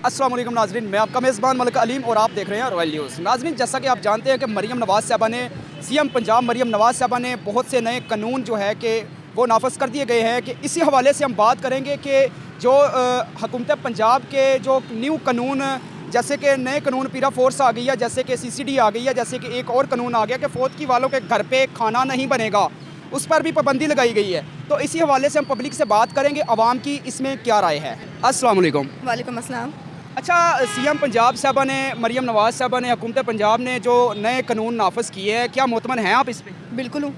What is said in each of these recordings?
अस्सलाम वालेकुम नाज़रीन, मैं आपका मेज़बान मलिक अलीम और आप देख रहे हैं रॉयल न्यूज़। नाज़रीन, जैसा कि आप जानते हैं कि मरीम नवाज़ साहबा ने सीएम पंजाब मरीम नवाज़ साहबा ने बहुत से नए कानून जो है कि वो नाफज कर दिए गए हैं कि इसी हवाले से हम बात करेंगे कि जो हुकूमत पंजाब के जो न्यू कानून, जैसे कि नए कानून पीरा फोर्स आ गई है, जैसे कि CCD आ गई है, जैसे कि एक और कानून आ गया कि फौतगी वालों के घर पे खाना नहीं बनेगा, उस पर भी पाबंदी लगाई गई है। तो इसी हवाले से हम पब्लिक से बात करेंगे, आवाम की इसमें क्या राय है। अस्सलाम वालेकुम। वालेकुम अस्सलाम। अच्छा, सीएम पंजाब साहबा ने, मरीम नवाज़ साहबा ने, हुकूमत पंजाब ने जो नए कानून नाफज किए हैं, क्या मुतमन हैं आप इस पर? बिल्कुल हूँ,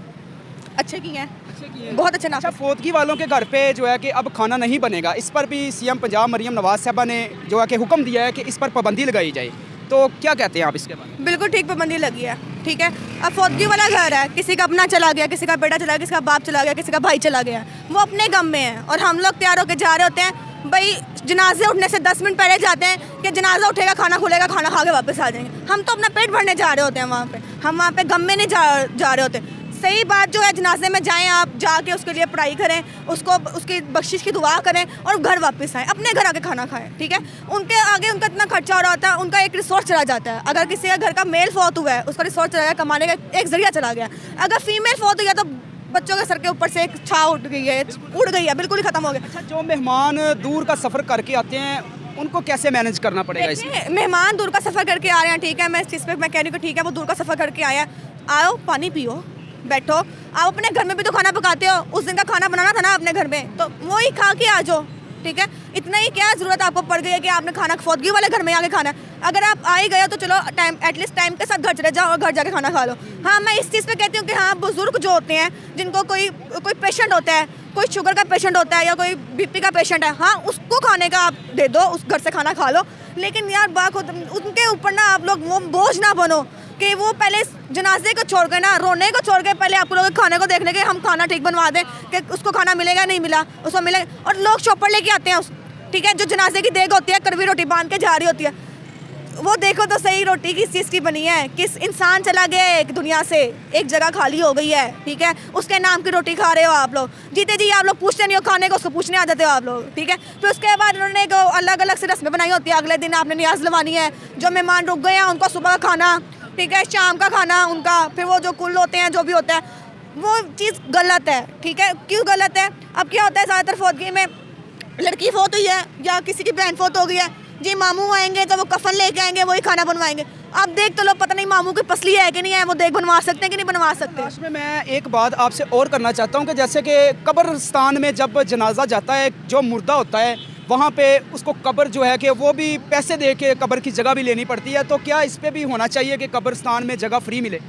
अच्छे किए हैं, बहुत अच्छे अच्छा, फौतगी वालों के घर पे जो है कि अब खाना नहीं बनेगा, इस पर भी सीएम पंजाब मरीम नवाज़ साहबा ने जो है कि हुक्म दिया है कि इस पर पाबंदी लगाई जाए, तो क्या कहते हैं आप इसके बारे में? बिल्कुल ठीक पाबंदी लगी है। ठीक है, अब फौतगी वाला घर है, किसी का अपना चला गया, किसी का बेटा चला गया, किसी का बाप चला गया, किसी का भाई चला गया, वो अपने गम में है और हम लोग तैयार होकर जा रहे होते हैं। भाई जनाजे उठने से 10 मिनट पहले जाते हैं कि जनाजा उठेगा, खाना खुलेगा, खाना खा के वापस आ जाएंगे। हम तो अपना पेट भरने जा रहे होते हैं वहाँ पे, हम वहाँ पे गम में नहीं जा रहे होते। सही बात जो है, जनाजे में जाएं आप, जाके उसके लिए पढ़ाई करें, उसको उसकी बख्शिश की दुआ करें और घर वापस आएँ, अपने घर आके खाना खाएं। ठीक है, उनके आगे उनका इतना खर्चा हो रहा होता है, उनका एक रिसोर्स चला जाता है। अगर किसी का घर का मेल फौत हुआ है, उसका रिसोर्स चला गया, कमाने का एक जरिया चला गया। अगर फीमेल फौत हुई है तो बच्चों के सर के ऊपर से एक छाव उड़ गई है, बिल्कुल ही खत्म हो गया। अच्छा, जो मेहमान दूर का सफ़र करके आते हैं उनको कैसे मैनेज करना पड़ेगा इसमें? मेहमान दूर का सफ़र करके आ रहे हैं, ठीक है, मैं इस चीज़ पे मैं कह रही हूँ, ठीक है, वो दूर का सफ़र करके आया, आओ पानी पियो, बैठो। आप अपने घर में भी तो खाना पकाते हो, उस दिन का खाना बनाना था ना अपने घर में, तो वो ही खा के आ जाओ। ठीक है, इतना ही क्या ज़रूरत आपको पड़ गई है कि आपने खाना फौतगी वाले घर में आके खाना है। अगर आप आ ही गए तो चलो टाइम एटलीस्ट टाइम के साथ घर चले जाओ और घर जाके खाना खा लो। हाँ, मैं इस चीज़ पे कहती हूँ कि हाँ, बुजुर्ग जो होते हैं, जिनको कोई पेशेंट होता है, कोई शुगर का पेशेंट होता है या कोई BP का पेशेंट है, हाँ, उसको खाने का आप दे दो, उस घर से खाना खा लो। लेकिन यार बात उनके ऊपर ना आप लोग वो बोझ ना बनो कि वो पहले जनाजे को छोड़ के ना, रोने को छोड़ के पहले आप लोग खाने को देख लेंगे, हम खाना ठीक बनवा दें कि उसको खाना मिलेगा नहीं मिला, उसको मिलेगा। और लोग चौपड़ लेके आते हैं ठीक है, जो जनाजे की देग होती है, कड़वी रोटी बांध के जा रही होती है, वो देखो तो सही रोटी किस चीज़ की बनी है, किस इंसान चला गया है एक दुनिया से, एक जगह खाली हो गई है। ठीक है, उसके नाम की रोटी खा रहे हो आप लोग, जीते जी आप लोग पूछते नहीं हो खाने को, उसको पूछने आ जाते हो आप लोग। ठीक है, फिर उसके बाद उन्होंने एक अलग अलग से रस्में बनाई होती है, अगले दिन आपने नियाज लवानी है, जो मेहमान रुक गए हैं उनको सुबह का खाना, ठीक है, शाम का खाना उनका, फिर वो जो कुल होते हैं, जो भी होता है, वो चीज़ गलत है। ठीक है, क्यों गलत है? अब क्या होता है, ज़्यादातर फौतगी में लड़की फौत हुई है या किसी की बहन फौत हो गई है जी, मामू आएंगे तो वो कफन लेके आएंगे, वही खाना बनवाएंगे। आप देख तो लो, पता नहीं मामू की पसली है कि नहीं है, वो देख बनवा सकते हैं कि नहीं बनवा सकते। लास्ट में मैं एक बात आपसे और करना चाहता हूँ कि जैसे कि कब्रिस्तान में जब जनाजा जाता है, जो मुर्दा होता है, वहाँ पे उसको कब्र जो है कि वो भी पैसे दे के कब्र की जगह भी लेनी पड़ती है, तो क्या इस पर भी होना चाहिए कि कब्रिस्तान में जगह फ्री मिले?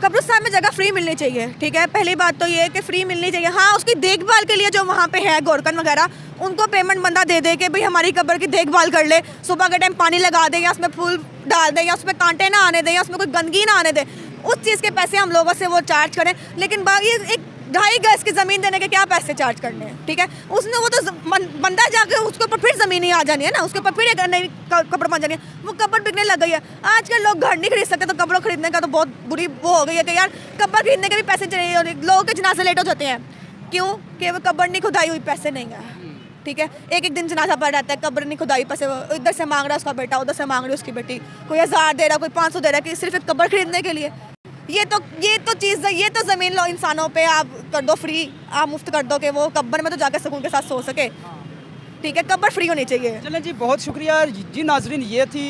कब्रिस्तान में जगह फ्री मिलनी चाहिए। ठीक है, पहली बात तो ये है कि फ्री मिलनी चाहिए। हाँ, उसकी देखभाल के लिए जो वहाँ पे है गोरकन वगैरह, उनको पेमेंट बंदा दे दे कि भाई हमारी कब्र की देखभाल कर ले, सुबह के टाइम पानी लगा दे या उसमें फूल डाल दे या उसमें कांटे ना आने दें या उसमें कोई गंदगी ना आने दे, उस चीज़ के पैसे हम लोगों से वो चार्ज करें। लेकिन बाकी एक 2.5 गज की ज़मीन देने के क्या पैसे चार्ज करने हैं? ठीक है, उसने वो तो बंदा जाके उसके ऊपर फिर ज़मीन ही आ जानी है ना, उसके ऊपर फिर एक नई कब्र बन जानी है, वो कब्र बिकने लग गई है। आजकल लोग घर नहीं खरीद सकते, तो कब्रों खरीदने का तो बहुत बुरी वो हो गई है कि यार कब्र खरीदने के भी पैसे चाहिए। लोगों के जनाजे लेट हो जाते हैं, क्यों? कि वो कब्र नहीं खुदाई हुई, पैसे नहीं है। ठीक है, एक दिन जनाजा पड़ रहता है, कब्र नहीं खुदाई, पैसे इधर से मांग रहा है उसका बेटा, उधर से मांग रही है उसकी बेटी, कोई 1000 दे रहा, कोई 500 दे रहा है कि सिर्फ एक कब्र खरीदने के लिए। ये तो चीज़, ये तो ज़मीन लो इंसानों पे आप कर दो फ्री, आप मुफ्त कर दो कि वो कब्र में तो जाकर सुकून के साथ सो सके। ठीक है, कब्र फ्री होनी चाहिए। चलें जी, बहुत शुक्रिया जी। नाजरीन, ये थी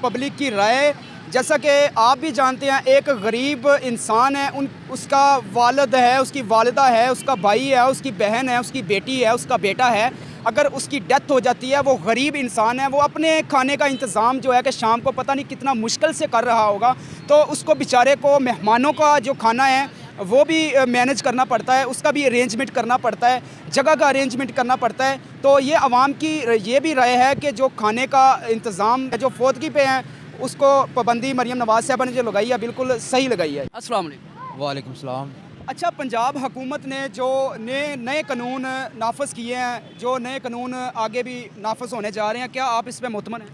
पब्लिक की राय। जैसा कि आप भी जानते हैं, एक गरीब इंसान है, उसका वालिद है, उसकी वालिदा है, उसका भाई है, उसकी बहन है, उसकी बेटी है, उसका बेटा है। अगर उसकी डेथ हो जाती है, वो गरीब इंसान है, वो अपने खाने का इंतज़ाम जो है कि शाम को पता नहीं कितना मुश्किल से कर रहा होगा, तो उसको बेचारे को मेहमानों का जो खाना है वो भी मैनेज करना पड़ता है, उसका भी अरेंजमेंट करना पड़ता है, जगह का अरेंजमेंट करना पड़ता है। तो ये आवाम की ये भी राय है कि जो खाने का इंतज़ाम जो फौतगी पे हैं, उसको पाबंदी मरीम नवाज़ साहबा ने जो लगाई है, बिल्कुल सही लगाई है। अस्सलाम वालेकुम। वालेकुम सलाम। अच्छा, पंजाब हुकूमत ने जो नए कानून नाफज किए हैं, जो नए कानून आगे भी नाफज होने जा रहे हैं, क्या आप इस पर मुतमन हैं?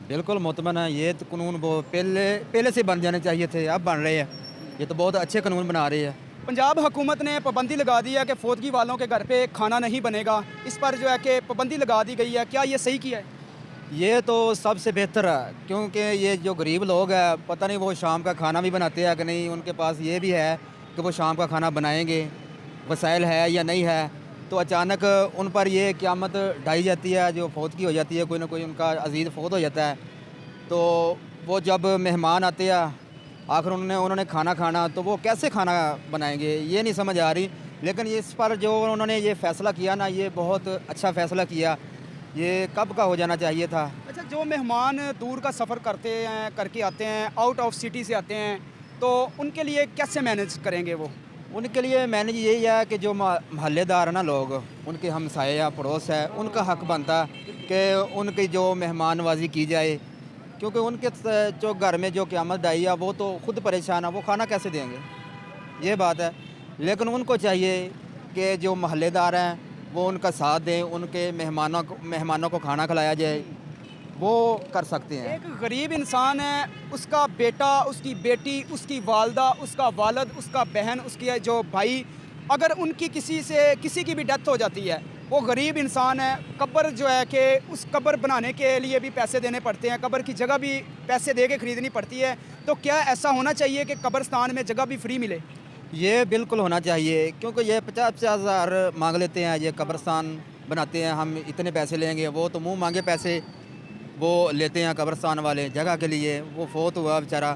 बिल्कुल मुतमन है। ये तो कानून वो पहले से बन जाने चाहिए थे, अब बन रहे हैं। ये तो बहुत अच्छे कानून बना रही है। पंजाब हुकूमत ने पाबंदी लगा दी है कि फौतगी वालों के घर पे खाना नहीं बनेगा, इस पर जो है कि पाबंदी लगा दी गई है, क्या ये सही किया है? ये तो सबसे बेहतर है, क्योंकि ये जो गरीब लोग हैं पता नहीं वो शाम का खाना भी बनाते हैं कि नहीं, उनके पास ये भी है कि वो शाम का खाना बनाएंगे, वसाइल है या नहीं है, तो अचानक उन पर ये क़यामत ढाई जाती है, जो फौतगी हो जाती है, कोई ना कोई उनका अजीज़ फौत हो जाता है, तो वो जब मेहमान आते हैं आखिर उन्होंने खाना खाना, तो वो कैसे खाना बनाएंगे ये नहीं समझ आ रही। लेकिन इस पर जो उन्होंने ये फ़ैसला किया ना, ये बहुत अच्छा फ़ैसला किया, ये कब का हो जाना चाहिए था। अच्छा, जो मेहमान दूर का सफ़र करके आते हैं, आउट ऑफ सिटी से आते हैं, तो उनके लिए कैसे मैनेज करेंगे वो? उनके लिए मैनेज यही है कि जो महल्लेदार है ना लोग, उनके हमसाए या पड़ोस है, उनका हक़ बनता कि उनकी जो मेहमान नवाजी की जाए, क्योंकि उनके जो घर में जो क़यामत ढाई है वो तो ख़ुद परेशान है, वो खाना कैसे देंगे, ये बात है। लेकिन उनको चाहिए कि जो महल्लेदार हैं वो उनका साथ दें, उनके मेहमानों को खाना खिलाया जाए, वो कर सकते हैं। एक गरीब इंसान है, उसका बेटा, उसकी बेटी, उसकी वालदा, उसका वालद, उसका बहन, उसकी जो भाई, अगर उनकी किसी की भी डेथ हो जाती है, वो गरीब इंसान है, कब्र जो है कि उस कब्र बनाने के लिए भी पैसे देने पड़ते हैं, कब्र की जगह भी पैसे दे के ख़रीदनी पड़ती है, तो क्या ऐसा होना चाहिए कि कब्रस्तान में जगह भी फ्री मिले? ये बिल्कुल होना चाहिए, क्योंकि ये 50-50 हज़ार मांग लेते हैं, ये कब्रस्तान बनाते हैं, हम इतने पैसे लेंगे, वो तो मुंह मांगे पैसे वो लेते हैं कब्रस्तान वाले जगह के लिए। वो फौत हुआ बेचारा,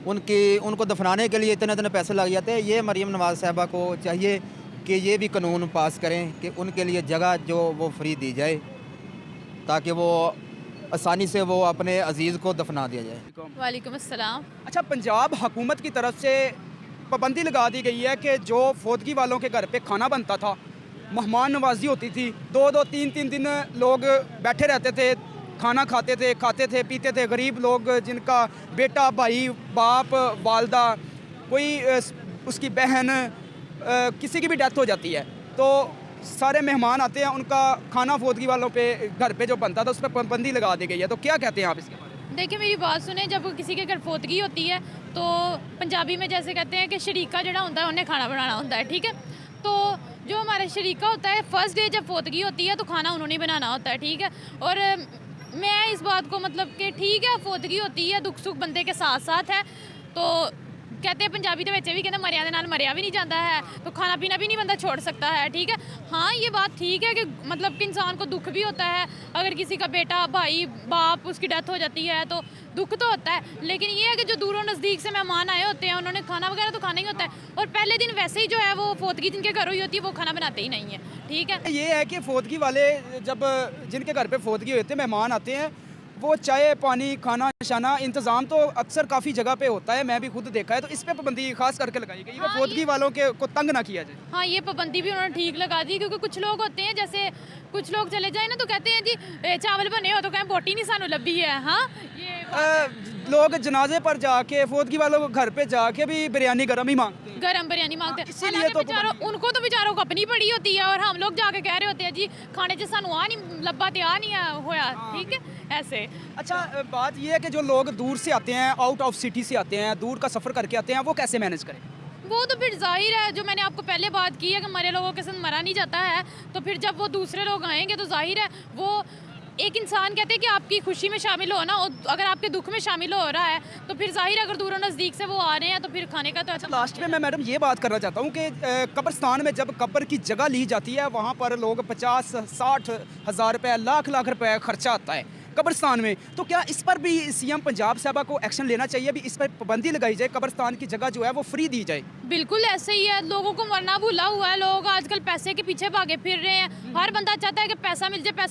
उनको दफनाने के लिए इतने पैसे लग जाते हैं। ये मरीम नवाज़ साहिबा को चाहिए कि ये भी कानून पास करें कि उनके लिए जगह जो वो फ्री दी जाए, ताकि वो आसानी से वो अपने अजीज़ को दफना दिया जाए। वालेकुम अस्सलाम। अच्छा, पंजाब हुकूमत की तरफ से पाबंदी लगा दी गई है कि जो फौतगी वालों के घर पे खाना बनता था, मेहमान नवाजी होती थी, 2-2 3-3 दिन लोग बैठे रहते थे, खाना खाते थे पीते थे, गरीब लोग जिनका बेटा, भाई, बाप, वालदा, कोई उसकी बहन, किसी की भी डेथ हो जाती है, तो सारे मेहमान आते हैं, उनका खाना फौतगी वालों पे घर पे जो बनता था उस पर पाबंदी लगा दी गई है, तो क्या कहते हैं आप इसके बारे में? देखिए मेरी बात सुने, जब किसी के घर फौतगी होती है तो पंजाबी में जैसे कहते हैं कि शरीका जड़ा होता है उन्हें खाना बनाना होता है, ठीक है। तो जो हमारा शरीका होता है, फर्स्ट डे जब फौतगी होती है तो खाना उन्होंने बनाना होता है, ठीक है। और मैं इस बात को मतलब कि ठीक है फौतगी होती है, दुख सुख बंदे के साथ साथ है, तो कहते हैं पंजाबी के बच्चे भी कहते मरिया के नाल मरिया भी नहीं जाता है, तो खाना पीना भी नहीं बंदा छोड़ सकता है, ठीक है। हाँ ये बात ठीक है कि मतलब कि इंसान को दुख भी होता है, अगर किसी का बेटा, भाई, बाप उसकी डेथ हो जाती है तो दुख तो होता है, लेकिन ये है कि जो दूरों नज़दीक से मेहमान आए होते हैं उन्होंने खाना वगैरह तो खाना ही होता है, और पहले दिन वैसे ही जो है वो फौतगी जिनके घर हुई होती है वो खाना बनाते ही नहीं है, ठीक है। ये है कि फौतगी वाले जब जिनके घर पे फौतगी होते हैं, मेहमान आते हैं, वो चाय पानी खाना शाना इंतज़ाम तो अक्सर काफ़ी जगह पे होता है, मैं भी खुद देखा है, तो इस पे पाबंदी खास करके लगाई गई है, फौतगी वालों के को तंग ना किया जाए। हाँ ये पाबंदी भी उन्होंने ठीक लगा दी, क्योंकि कुछ लोग होते हैं, जैसे कुछ लोग चले जाए ना तो कहते हैं जी चावल बने हो तो कहें बोटी नहीं सानू लभी है। हाँ ये लोग जनाजे पर जाके फौतगी वालों को घर पे जाके भी बिरयानी गरम ही मांगते हैं, गरम बिरयानी मांगते हैं, इसीलिए तो उनको तो बेचारों को अपनी पड़ी होती है, और हम लोग जाके कह रहे होते हैं जी खाने से सानू आ नहीं लब्बा ते आ नहीं होया, ठीक है ऐसे। अच्छा, बात ये है कि जो लोग दूर से आते हैं, आउट ऑफ सिटी से आते हैं, दूर का सफ़र करके आते हैं, वो कैसे मैनेज करें? वो तो फिर जाहिर है, जो मैंने आपको पहले बात की है कि मरे लोगों के साथ मरा नहीं जाता है, तो फिर जब वो दूसरे लोग आएंगे तो जाहिर है वो एक इंसान कहते हैं कि आपकी खुशी में शामिल हो ना, और अगर आपके दुख में शामिल हो रहा है तो फिर जाहिर अगर दूरों नज़दीक से वो आ रहे हैं तो फिर खाने का तो अच्छा। लास्ट में मैं मैडम ये बात करना चाहता हूँ कि कब्रस्तान में जब कब्र की जगह ली जाती है, वहाँ पर लोग 50-60 हज़ार रुपये, लाख रुपए खर्चा आता है कब्रस्तान में, तो क्या इस पर भी सीएम पंजाब साहबा को एक्शन लेना चाहिए, भी इस पर पाबंदी लगाई जाए, कब्रस्तान की जगह जो है वो फ्री दी जाए? बिल्कुल ऐसे ही है, लोगों को मरना भूला हुआ है, लोग आजकल पैसे के पीछे भागे फिर रहे हैं, हर बंदा चाहता है कि पैसा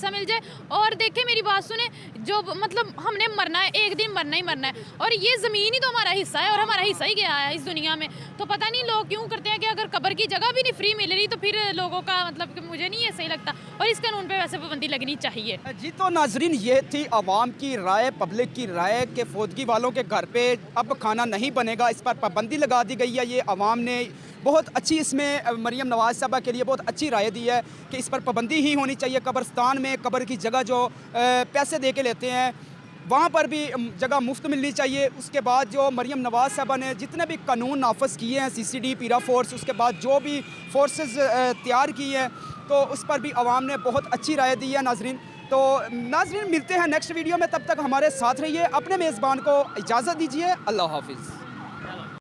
मिल जाए। और देखिए मेरी बात सुने, जो मतलब हमने मरना है, एक दिन मरना ही मरना है, और ये ज़मीन ही तो हमारा हिस्सा है, और हमारा हिस्सा ही गया है इस दुनिया में, तो पता नहीं लोग क्यों करते हैं कि अगर कब्र की जगह भी नहीं फ्री मिल रही तो फिर लोगों का मतलब कि मुझे नहीं ये सही लगता, और इस कानून पर वैसे पाबंदी लगनी चाहिए। जी, तो नाजरीन ये थी आवाम की राय, पब्लिक की राय कि फौतगी वालों के घर पे अब खाना नहीं बनेगा, इस पर पाबंदी लगा दी गई है। ये आवाम ने बहुत अच्छी, इसमें मरीम नवाज़ साहबा के लिए बहुत अच्छी राय दी है कि इस पर पाबंदी ही होनी चाहिए। कब्रस्तान में कब्र की जगह जो पैसे दे के लेते हैं वहाँ पर भी जगह मुफ्त मिलनी चाहिए। उसके बाद जो मरीम नवाज़ साहबा ने जितने भी कानून नाफज किए हैं, CCD, पीरा फोर्स, उसके बाद जो भी फोर्सेस तैयार की हैं, तो उस पर भी आवाम ने बहुत अच्छी राय दी है। नाजरीन, तो नाज़रीन मिलते हैं नेक्स्ट वीडियो में, तब तक हमारे साथ रहिए। अपने मेज़बान को इजाज़त दीजिए। अल्लाह हाफिज़।